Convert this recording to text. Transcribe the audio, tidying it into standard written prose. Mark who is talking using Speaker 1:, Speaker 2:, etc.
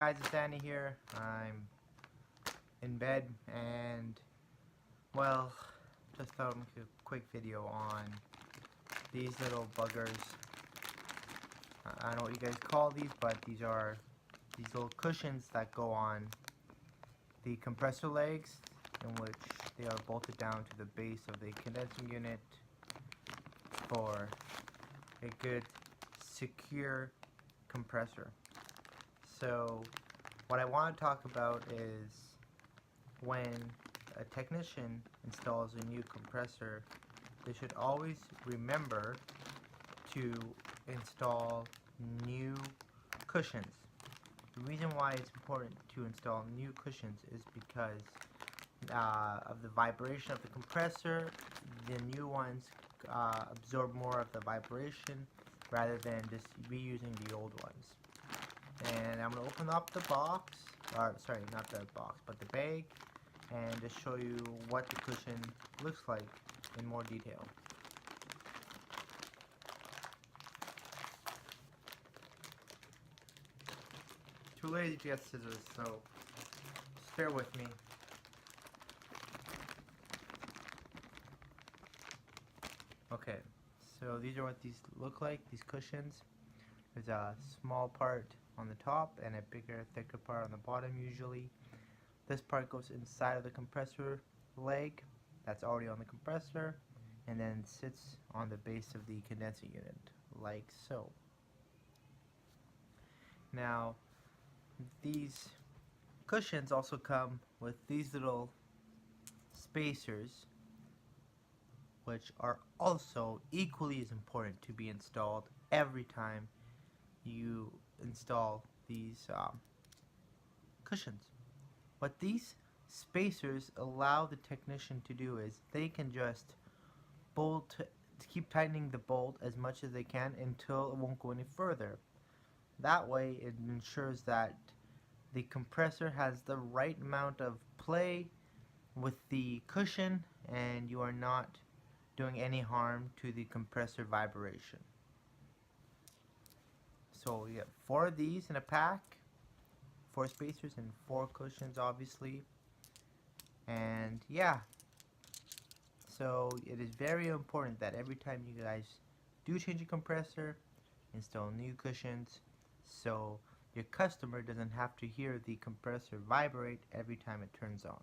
Speaker 1: Guys, it's Danny here. I'm in bed and, well, just thought I'd make a quick video on these little buggers. I don't know what you guys call these, but these are these little cushions that go on the compressor legs, in which they are bolted down to the base of the condensing unit for a good, secure compressor. So what I want to talk about is when a technician installs a new compressor, they should always remember to install new cushions. The reason why it's important to install new cushions is because of the vibration of the compressor. The new ones absorb more of the vibration rather than just reusing the old ones. And I'm going to open up the box, or sorry, not the box, but the bag, and just show you what the cushion looks like in more detail. Too lazy to get scissors, so just bear with me. Okay, so these are what these look like, these cushions. There's a small part on the top and a bigger, thicker part on the bottom usually. This part goes inside of the compressor leg that's already on the compressor and then sits on the base of the condensing unit, like so. Now, these cushions also come with these little spacers, which are also equally as important to be installed every time you install these cushions. What these spacers allow the technician to do is they can just keep tightening the bolt as much as they can until it won't go any further. That way it ensures that the compressor has the right amount of play with the cushion and you are not doing any harm to the compressor vibration. So you get 4 of these in a pack, 4 spacers and 4 cushions obviously. And yeah, so it is very important that every time you guys do change a compressor, install new cushions so your customer doesn't have to hear the compressor vibrate every time it turns on.